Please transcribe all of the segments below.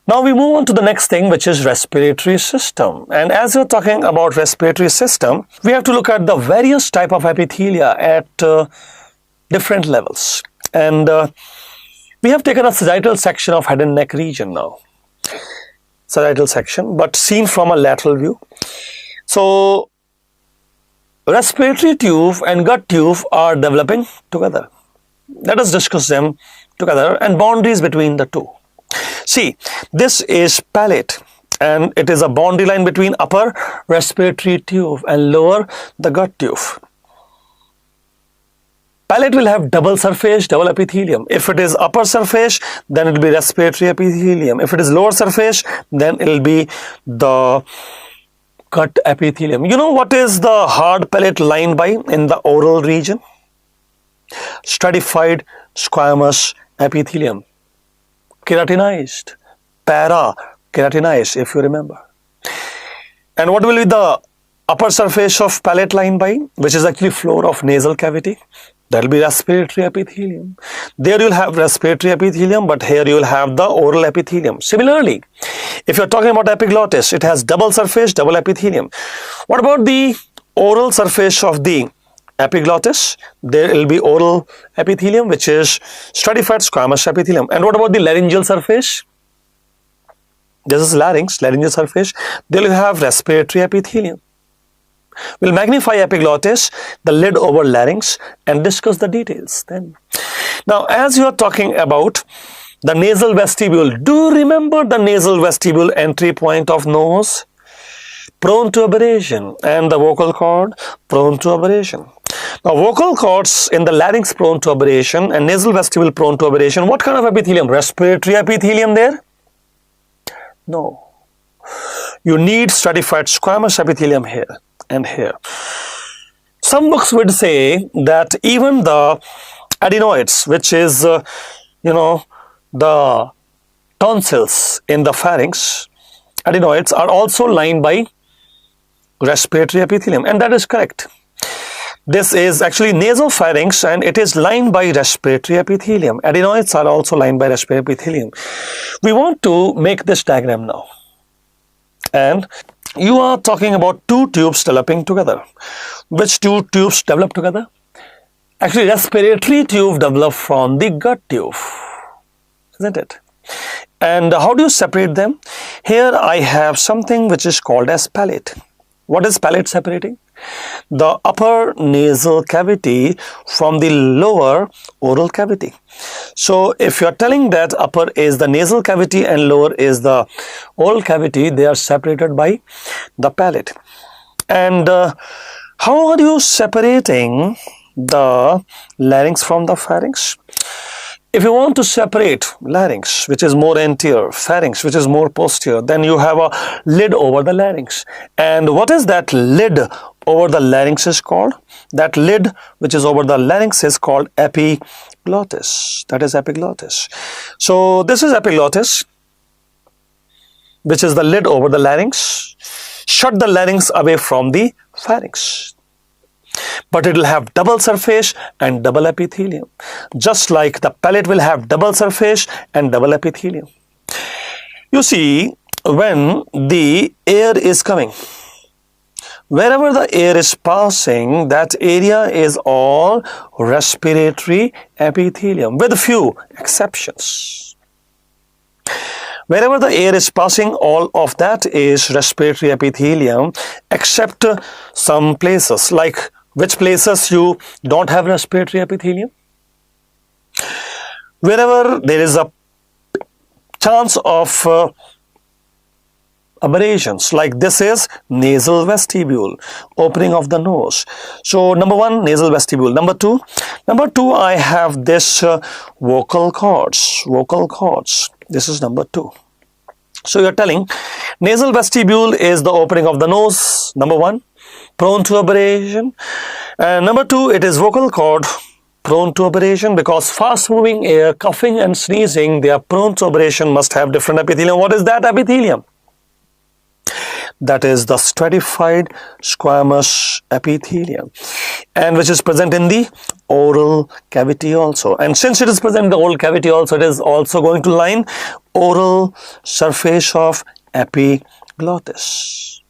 Now we move on to the next thing, which is respiratory system. And as we're talking about respiratory system, we have to look at the various type of epithelia at different levels. And we have taken a sagittal section of head and neck region now. Sagittal section, but seen from a lateral view. So respiratory tube and gut tube are developing together. Let us discuss them together and boundaries between the two. See, this is palate and it is a boundary line between upper respiratory tube and lower the gut tube. Palate will have double surface, double epithelium. If it is upper surface, then it will be respiratory epithelium. If it is lower surface, then it will be the gut epithelium. You know what is the hard palate lined by in the oral region? Stratified squamous epithelium. Keratinized, para-keratinized, if you remember. And what will be the upper surface of palate lined by, which is actually floor of nasal cavity? That will be respiratory epithelium. There you will have respiratory epithelium, but here you will have the oral epithelium. Similarly, if you are talking about epiglottis, it has double surface, double epithelium. What about the oral surface of the epiglottis? There will be oral epithelium, which is stratified squamous epithelium. And what about the laryngeal surface? This is larynx, laryngeal surface. There will have respiratory epithelium. We'll magnify epiglottis, the lid over larynx, and discuss the details then. Now, as you are talking about the nasal vestibule, do you remember the nasal vestibule entry point of nose? Prone to aberration, and the vocal cord prone to aberration. Now, vocal cords in the larynx prone to aberration and nasal vestibule prone to aberration. What kind of epithelium? Respiratory epithelium there? No. You need stratified squamous epithelium here and here. Some books would say that even the adenoids, which is, the tonsils in the pharynx, adenoids are also lined by respiratory epithelium, and that is correct. This is actually nasopharynx and it is lined by respiratory epithelium. Adenoids are also lined by respiratory epithelium. We want to make this diagram now. And you are talking about two tubes developing together. Which two tubes develop together? Actually, respiratory tube develop from the gut tube, isn't it? And how do you separate them? Here I have something which is called as palate. What is palate separating? The upper nasal cavity from the lower oral cavity. So if you are telling that upper is the nasal cavity and lower is the oral cavity, they are separated by the palate. And how are you separating the larynx from the pharynx? If you want to separate larynx, which is more anterior, pharynx, which is more posterior, then you have a lid over the larynx. And what is that lid over the larynx is called? That lid which is over the larynx is called epiglottis. That is epiglottis. So this is epiglottis, which is the lid over the larynx. Shut the larynx away from the pharynx. But it will have double surface and double epithelium, just like the palate will have double surface and double epithelium. You see, when the air is coming, wherever the air is passing, that area is all respiratory epithelium, with few exceptions. Wherever the air is passing, all of that is respiratory epithelium, except some places. Like which places you don't have respiratory epithelium? Wherever there is a chance of aberrations, like this is nasal vestibule, opening of the nose. So number one, nasal vestibule. Number two, I have this vocal cords. This is number two. So you're telling nasal vestibule is the opening of the nose, number one, prone to aberration. And number two, it is vocal cord, prone to aberration, because fast moving air, coughing and sneezing, they are prone to aberration, must have different epithelium. What is that epithelium? that is the stratified squamous epithelium, and which is present in the oral cavity also. And since it is present in the oral cavity also, it is also going to line oral surface of epiglottis.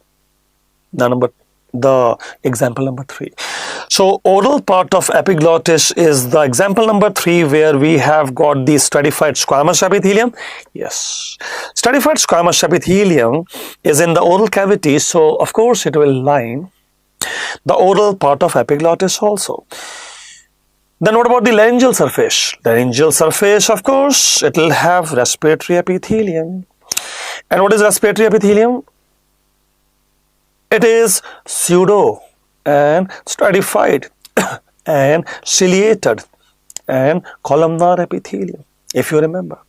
The example number 3. So oral part of epiglottis is the example number 3, where we have got the stratified squamous epithelium. Yes, stratified squamous epithelium is in the oral cavity, so of course it will line the oral part of epiglottis also. Then what about the laryngeal surface? Laryngeal surface, of course, it will have respiratory epithelium. And what is respiratory epithelium? It is pseudo and stratified and ciliated and columnar epithelium, if you remember.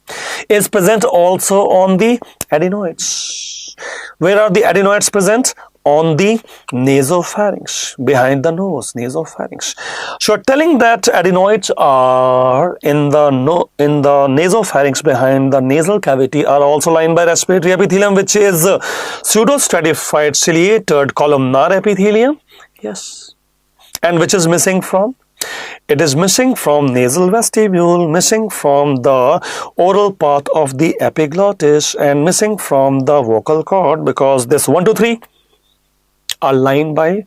Is present also on the adenoids. Where are the adenoids present? On the nasopharynx, behind the nose, nasopharynx. So telling that adenoids are in the nasopharynx, behind the nasal cavity, are also lined by respiratory epithelium, which is pseudo-stratified ciliated columnar epithelium. Yes. And which is missing from? It is missing from nasal vestibule, missing from the oral part of the epiglottis, and missing from the vocal cord, because this 1, 2, 3 are lined by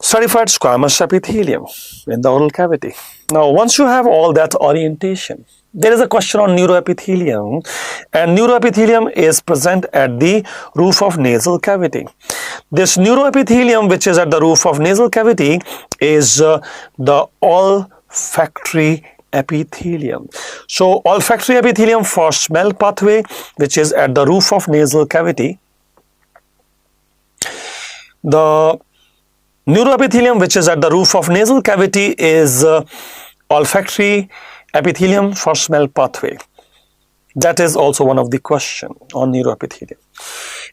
stratified squamous epithelium in the oral cavity. Now, once you have all that orientation, there is a question on neuroepithelium, and neuroepithelium is present at the roof of nasal cavity. This neuroepithelium, which is at the roof of nasal cavity, is the olfactory epithelium. So, olfactory epithelium for smell pathway, which is at the roof of nasal cavity. The neuroepithelium, which is at the roof of nasal cavity, is olfactory epithelium for smell pathway. That is also one of the question on neuroepithelium.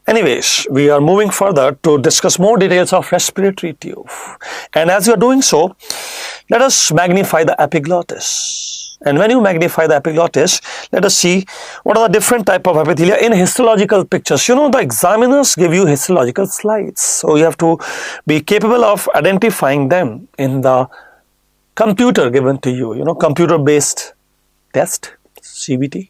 Anyways, we are moving further to discuss more details of respiratory tube. And as you are doing so, let us magnify the epiglottis. And when you magnify the epiglottis, let us see what are the different type of epithelia in histological pictures. You know, the examiners give you histological slides, so you have to be capable of identifying them in the computer given to you. You know, computer based test, CBT.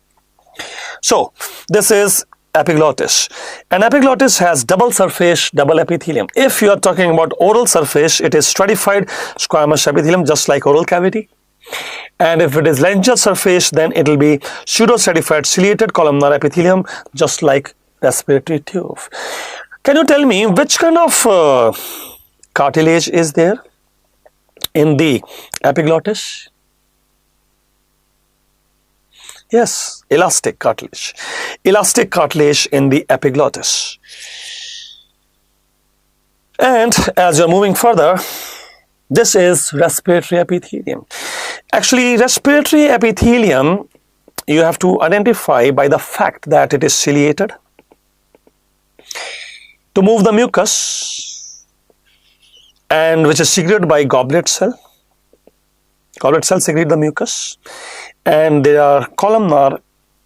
So this is epiglottis, and epiglottis has double surface, double epithelium. If you are talking about oral surface, it is stratified squamous epithelium, just like oral cavity. And if it is laryngeal surface, then it will be pseudo-stratified ciliated columnar epithelium, just like respiratory tube. Can you tell me which kind of cartilage is there in the epiglottis? Yes, elastic cartilage. Elastic cartilage in the epiglottis. And as you are moving further, this is respiratory epithelium. Actually, respiratory epithelium you have to identify by the fact that it is ciliated to move the mucus, and which is secreted by goblet cell. Goblet cells secrete the mucus, and there are columnar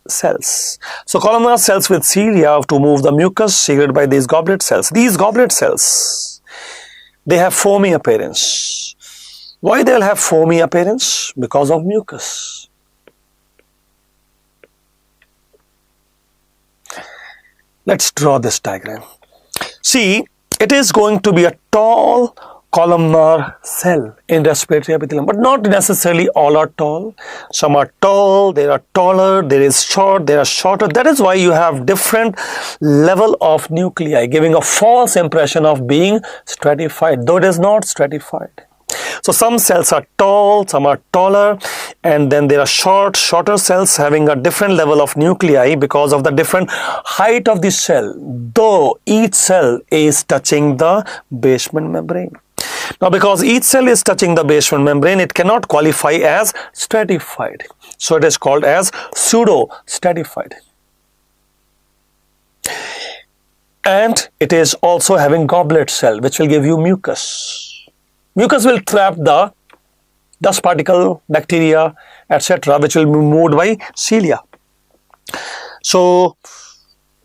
cells. So columnar cells with cilia to move the mucus secreted by these goblet cells. These goblet cells, they have foamy appearance. Why they will have foamy appearance? Because of mucus. Let's draw this diagram. See, it is going to be a tall columnar cell in respiratory epithelium, but not necessarily all are tall. Some are tall, they are taller, there is short, they are shorter. That is why you have different level of nuclei, giving a false impression of being stratified, though it is not stratified. So some cells are tall, some are taller, and then there are shorter cells having a different level of nuclei because of the different height of the cell, though each cell is touching the basement membrane. Now, because each cell is touching the basement membrane, it cannot qualify as stratified. So it is called as pseudo-stratified. And it is also having goblet cell, which will give you mucus. Mucus will trap the dust particle, bacteria, etc., which will be moved by cilia. So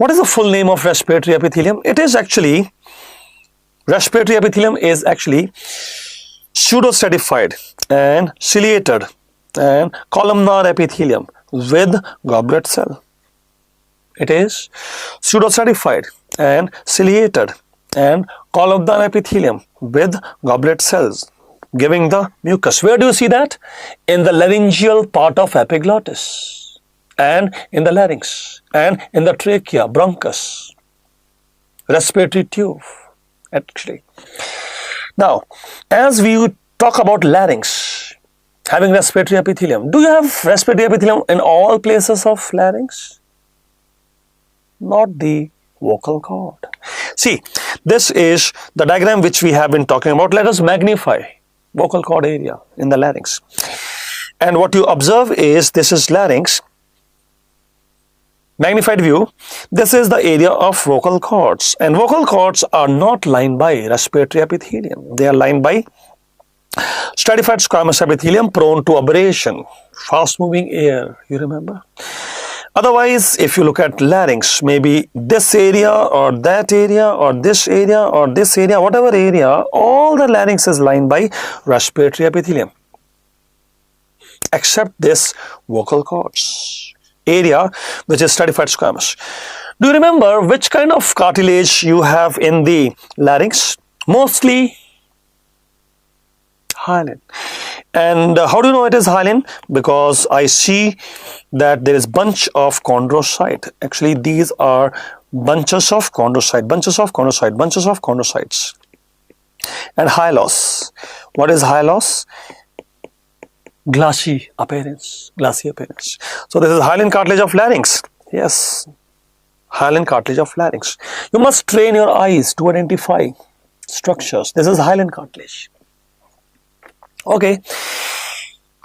What is the full name of respiratory epithelium? It is actually, respiratory epithelium is actually pseudostratified and ciliated and columnar epithelium with goblet cell. It is pseudostratified and ciliated and columnar epithelium with goblet cells, giving the mucus. Where do you see that? In the laryngeal part of epiglottis, and in the larynx, and in the trachea, bronchus, respiratory tube, actually. Now, as we talk about larynx having respiratory epithelium, do you have respiratory epithelium in all places of larynx? Not the vocal cord. See, this is the diagram which we have been talking about. Let us magnify vocal cord area in the larynx. And what you observe is, this is larynx, magnified view. This is the area of vocal cords, and vocal cords are not lined by respiratory epithelium. They are lined by stratified squamous epithelium prone to abrasion, fast moving air, you remember. Otherwise, if you look at larynx, maybe this area or that area or this area or this area, whatever area, all the larynx is lined by respiratory epithelium, except this vocal cords area, which is stratified squamous. Do you remember which kind of cartilage you have in the larynx? Mostly hyaline. And how do you know it is hyaline? Because I see that there is bunch of chondrocyte. Actually, these are bunches of chondrocyte, bunches of chondrocyte, bunches of chondrocytes. And hyalos. What is hyalos? Glassy appearance, glassy appearance. So this is hyaline cartilage of larynx. Yes, hyaline cartilage of larynx. You must train your eyes to identify structures. This is hyaline cartilage. Okay.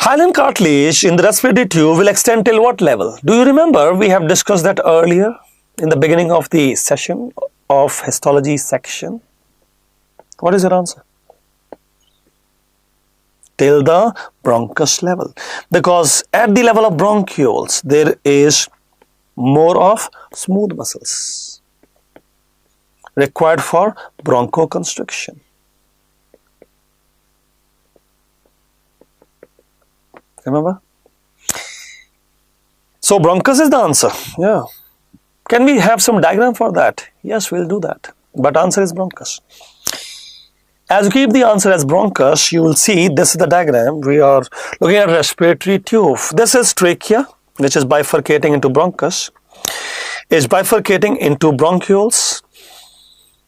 Hyaline cartilage in the respiratory tube will extend till what level? Do you remember? We have discussed that earlier in the beginning of the session of histology section. What is your answer? Till the bronchus level, because at the level of bronchioles there is more of smooth muscles required for bronchoconstriction. Remember? So bronchus is the answer. Yeah. Can we have some diagram for that? Yes, we'll do that. But answer is bronchus. As you keep the answer as bronchus, you will see this is the diagram. We are looking at respiratory tube. This is trachea, which is bifurcating into bronchus, is bifurcating into bronchioles.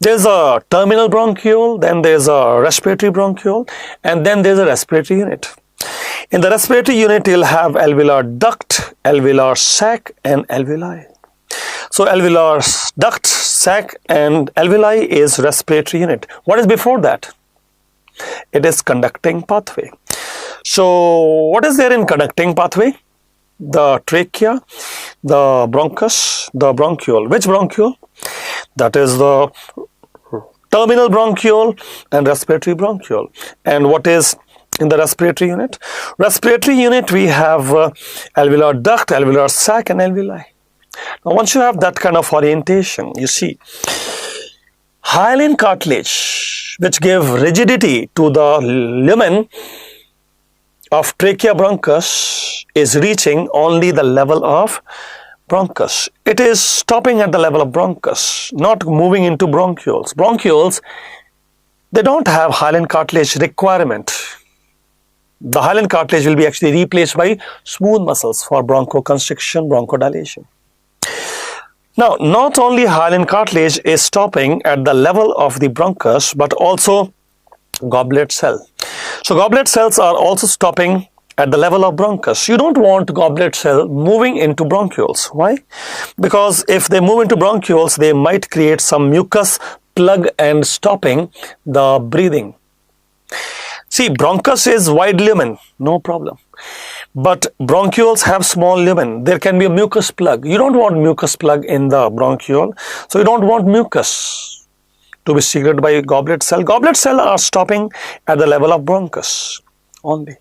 There's a terminal bronchiole, then there's a respiratory bronchiole, and then there's a respiratory unit. In the respiratory unit, you'll have alveolar duct, alveolar sac, and alveoli. So alveolar duct, sac, and alveoli is respiratory unit. What is before that? It is conducting pathway. So what is there in conducting pathway? The trachea, the bronchus, the bronchiole. Which bronchiole? That is the terminal bronchiole and respiratory bronchiole. And what is in the respiratory unit? Respiratory unit, we have alveolar duct, alveolar sac, and alveoli. Now, once you have that kind of orientation, you see, hyaline cartilage, which give rigidity to the lumen of trachea bronchus, is reaching only the level of bronchus. It is stopping at the level of bronchus, not moving into bronchioles. Bronchioles, they don't have hyaline cartilage requirement. The hyaline cartilage will be actually replaced by smooth muscles for bronchoconstriction, bronchodilation. Now, not only hyaline cartilage is stopping at the level of the bronchus, but also goblet cell. So, goblet cells are also stopping at the level of bronchus. You don't want goblet cell moving into bronchioles. Why? Because if they move into bronchioles, they might create some mucus plug and stopping the breathing. See, bronchus is wide lumen, no problem. But bronchioles have small lumen. There can be a mucus plug. You don't want mucus plug in the bronchiole. So you don't want mucus to be secreted by goblet cell. Goblet cell are stopping at the level of bronchus only.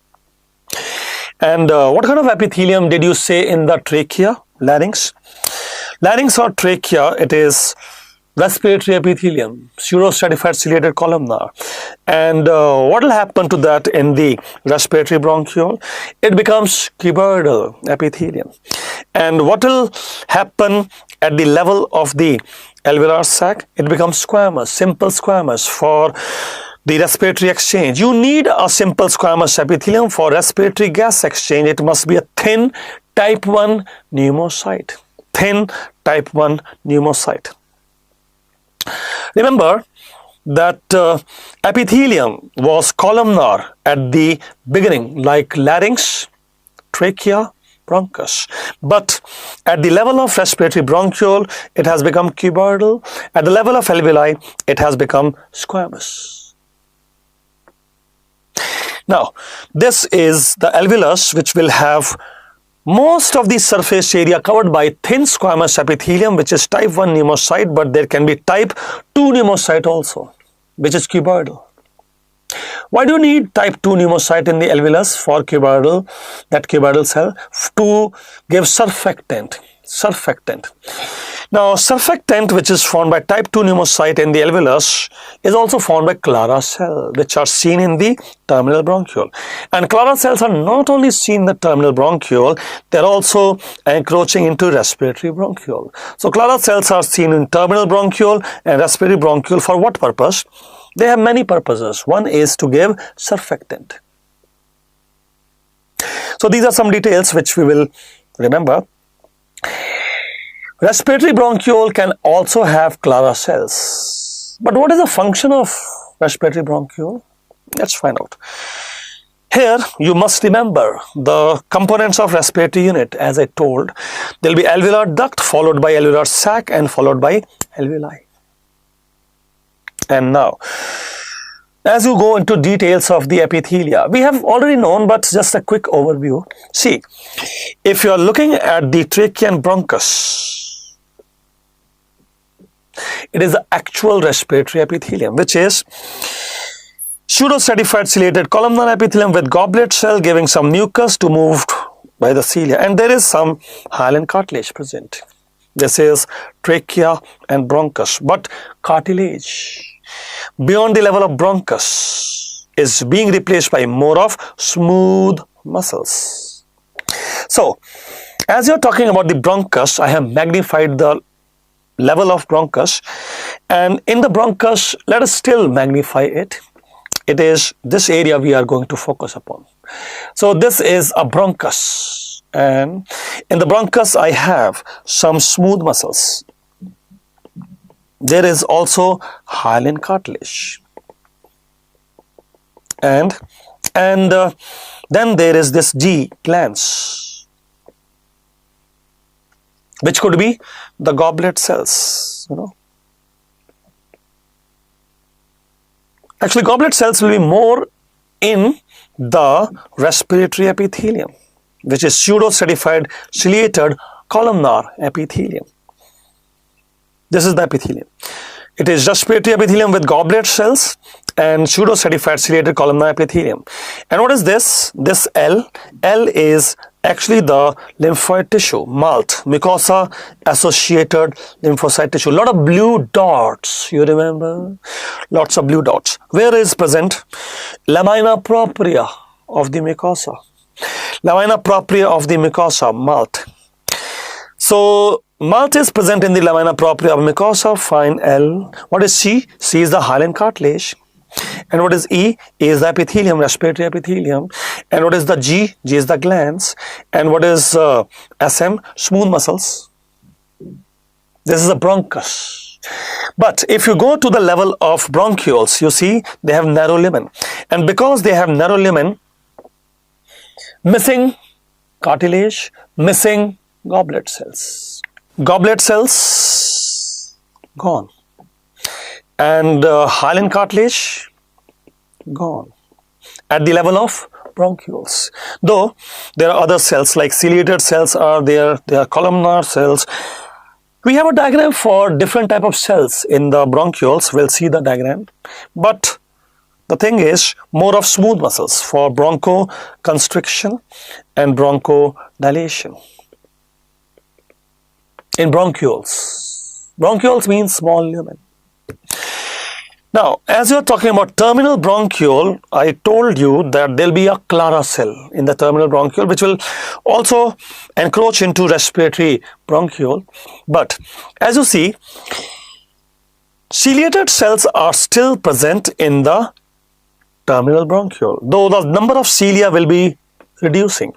And what kind of epithelium did you say in the trachea, larynx? Larynx or trachea, it is respiratory epithelium, pseudostratified ciliated columnar. And what will happen to that in the respiratory bronchiole? It becomes cuboidal epithelium. And what will happen at the level of the alveolar sac? It becomes squamous, simple squamous for the respiratory exchange. You need a simple squamous epithelium for respiratory gas exchange. It must be a thin type 1 pneumocyte. Thin type 1 pneumocyte. Remember that epithelium was columnar at the beginning, like larynx, trachea, bronchus. But at the level of respiratory bronchiole, it has become cuboidal. At the level of alveoli, it has become squamous. Now, this is the alveolus, which will have most of the surface area covered by thin squamous epithelium, which is type 1 pneumocyte, but there can be type 2 pneumocyte also, which is cuboidal. Why do you need type 2 pneumocyte in the alveolus for cuboidal, that cuboidal cell? To give surfactant. Now, surfactant, which is formed by type 2 pneumocyte in the alveolus, is also formed by Clara cell, which are seen in the terminal bronchiole. And Clara cells are not only seen in the terminal bronchiole, they are also encroaching into respiratory bronchiole. So, Clara cells are seen in terminal bronchiole and respiratory bronchiole. For what purpose? They have many purposes. One is to give surfactant. So, these are some details which we will remember. Respiratory bronchiole can also have Clara cells. But what is the function of respiratory bronchiole? Let's find out. Here, you must remember the components of respiratory unit. As I told, there will be alveolar duct, followed by alveolar sac, and followed by alveoli. And now, as you go into details of the epithelia, we have already known, but just a quick overview. See, if you are looking at the trachea and bronchus, it is the actual respiratory epithelium, which is pseudostratified ciliated columnar epithelium with goblet cell giving some mucus to move by the cilia, and there is some hyaline cartilage present. This is trachea and bronchus, but cartilage beyond the level of bronchus is being replaced by more of smooth muscles. So, as you are talking about the bronchus, I have magnified the level of bronchus, and in the bronchus, let us still magnify it. It is this area we are going to focus upon. So, this is a bronchus, and in the bronchus, I have some smooth muscles. There is also hyaline cartilage, and then there is this G glans, which could be the goblet cells. Actually, goblet cells will be more in the respiratory epithelium, which is pseudostratified ciliated columnar epithelium. This is the epithelium. It is respiratory epithelium with goblet cells and pseudostratified ciliated columnar epithelium. And what is this? This L is actually the lymphoid tissue, MALT, mucosa associated lymphocyte tissue. A lot of blue dots, you remember? Lots of blue dots. Where is present? Lamina propria of the mucosa. Lamina propria of the mucosa, MALT. So, MALT is present in the lamina propria of mucosa, fine L. What is C? C is the hyaline cartilage. And what is E? E is the epithelium, respiratory epithelium. And what is the G? G is the glands. And what is SM? Smooth muscles. This is a bronchus. But if you go to the level of bronchioles, you see they have narrow lumen. And because they have narrow lumen, missing cartilage, missing goblet cells. Goblet cells gone, and hyaline cartilage gone at the level of bronchioles. Though there are other cells like ciliated cells are there, there are columnar cells. We have a diagram for different type of cells in the bronchioles. We'll see the diagram, but the thing is more of smooth muscles for bronchoconstriction and bronchodilation. in bronchioles. Bronchioles means small lumen. Now, as you are talking about terminal bronchiole, I told you that there will be a Clara cell in the terminal bronchiole which will also encroach into respiratory bronchiole. But as you see, ciliated cells are still present in the terminal bronchiole, though the number of cilia will be reducing.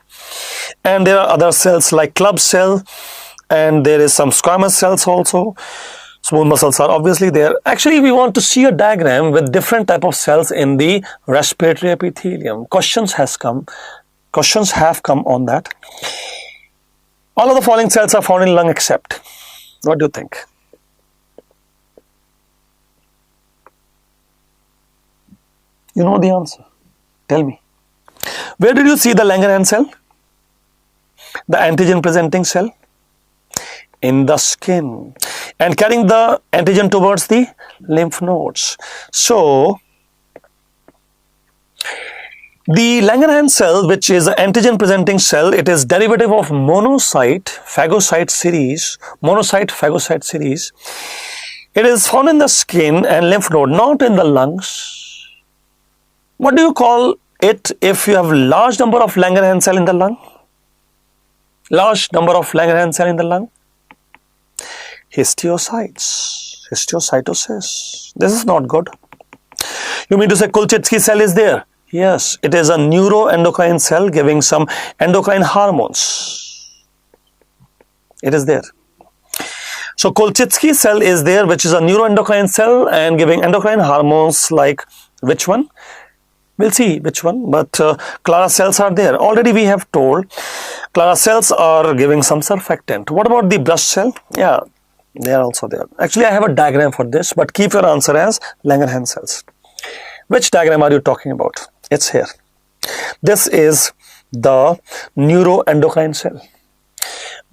And there are other cells like club cell, and there is some squamous cells also. Smooth muscles are obviously there. Actually, we want to see a diagram with different type of cells in the respiratory epithelium. Questions have come on that. All of the following cells are found in lung except. What do you think? You know the answer. Tell me. Where did you see the Langerhans cell? The antigen presenting cell? In the skin, and carrying the antigen towards the lymph nodes. So, the Langerhans cell, which is an antigen presenting cell, it is derivative of monocyte phagocyte series. It is found in the skin and lymph node, not in the lungs. What do you call it if you have large number of Langerhans cell in the lung? Large number of Langerhans cell in the lung? Histiocytes, histocytosis. This is not good. You mean to say Kulczycki cell is there? Yes, it is a neuroendocrine cell giving some endocrine hormones. It is there. So Kulczycki cell is there, which is a neuroendocrine cell and giving endocrine hormones like which one? We'll see which one, but Clara cells are there. Already we have told Clara cells are giving some surfactant. What about the brush cell? Yeah, they are also there. Actually, I have a diagram for this, but keep your answer as Langerhans cells. Which diagram are you talking about? It's here. This is the neuroendocrine cell.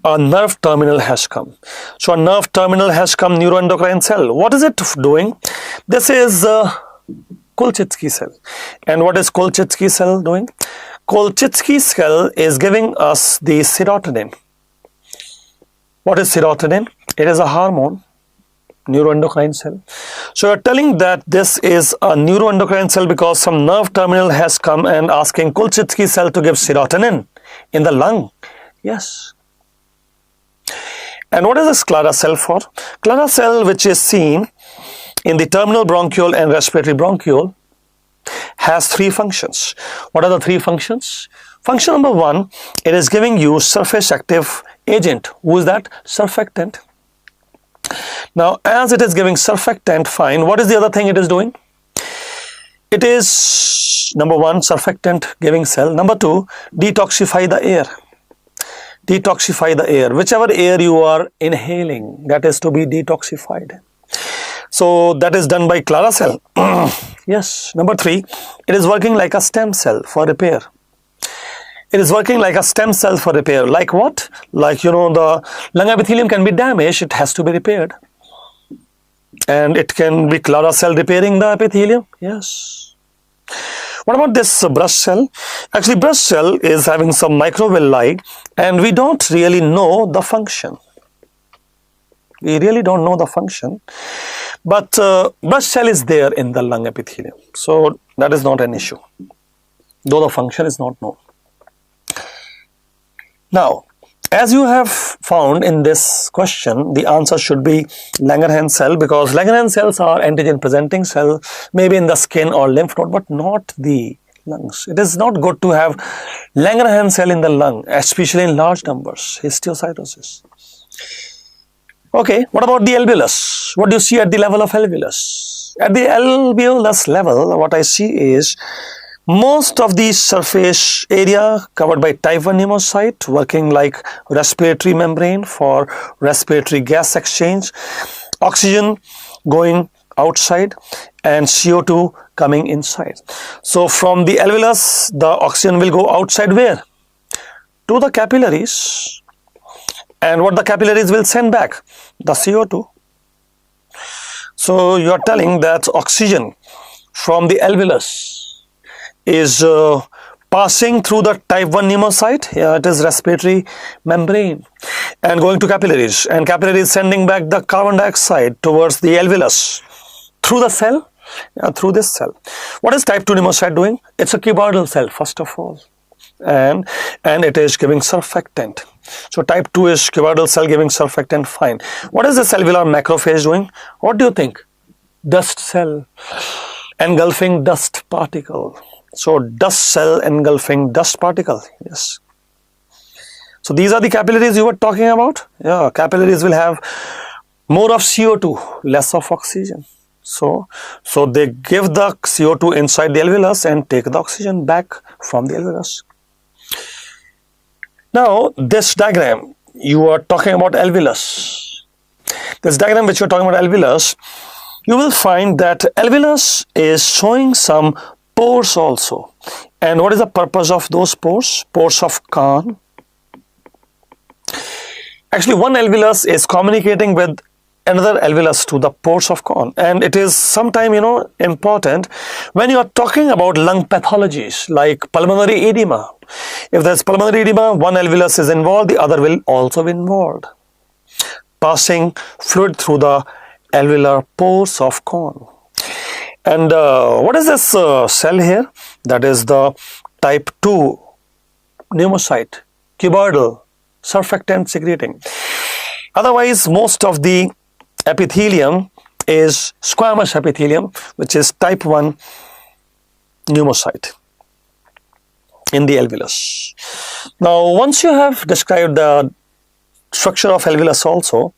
A nerve terminal has come. So a nerve terminal has come, neuroendocrine cell. What is it doing? This is Kulczycki cell. And what is Kulczycki cell doing? Kulczycki cell is giving us the serotonin. What is serotonin? It is a hormone, neuroendocrine cell. So you are telling that this is a neuroendocrine cell because some nerve terminal has come and asking Kulczycki cell to give serotonin in the lung. Yes. And what is this Clara cell for? Clara cell, which is seen in the terminal bronchiole and respiratory bronchiole, has three functions. What are the three functions? Function number one, it is giving you surface active agent. Who is that? Surfactant. Now, as it is giving surfactant, fine. What is the other thing it is doing? It is, number one, surfactant giving cell. Number two, detoxify the air. Detoxify the air. Whichever air you are inhaling, that is to be detoxified. So, that is done by Clara cell. Yes. Number three, it is working like a stem cell for repair. It is working like a stem cell for repair. Like what? Like, you know, the lung epithelium can be damaged. It has to be repaired. And it can be Clara cell repairing the epithelium. Yes. What about this brush cell? Actually, brush cell is having some microvilli and we don't really know the function. We really don't know the function. But brush cell is there in the lung epithelium. So, that is not an issue. Though the function is not known. Now, as you have found in this question, the answer should be Langerhans cell because Langerhans cells are antigen presenting cell, maybe in the skin or lymph node, but not the lungs. It is not good to have Langerhans cell in the lung, especially in large numbers, histiocytosis. Okay, what about the alveolus? What do you see at the level of alveolus? At the alveolus level, what I see is most of the surface area covered by type 1 pneumocyte working like respiratory membrane for respiratory gas exchange, oxygen going outside and CO2 coming inside. So from the alveolus, the oxygen will go outside where? To the capillaries. And what the capillaries will send back? The CO2. So you are telling that oxygen from the alveolus is passing through the type 1 pneumocyte, yeah, it is respiratory membrane, and going to capillaries, and capillaries sending back the carbon dioxide towards the alveolus through the cell, through this cell. What is type 2 pneumocyte doing? It's a cuboidal cell first of all, and it is giving surfactant. So type 2 is cuboidal cell giving surfactant, fine. What is this alveolar macrophage doing? What do you think? Dust cell engulfing dust particle. So dust cell engulfing dust particle, yes. So these are the capillaries you were talking about. Yeah, capillaries will have more of CO2, less of oxygen. So they give the CO2 inside the alveolus and take the oxygen back from the alveolus. Now this diagram, you are talking about alveolus. This diagram which you are talking about alveolus, you will find that alveolus is showing some pores also. And what is the purpose of those pores? Pores of Kahn. Actually, one alveolus is communicating with another alveolus to the pores of Kahn, and it is sometime important when you are talking about lung pathologies like pulmonary edema. If there is pulmonary edema, one alveolus is involved, the other will also be involved, passing fluid through the alveolar pores of Kahn. And what is this cell here? That is the type 2 pneumocyte, cuboidal, surfactant secreting. Otherwise, most of the epithelium is squamous epithelium, which is type 1 pneumocyte in the alveolus. Now, once you have described the structure of alveolus also,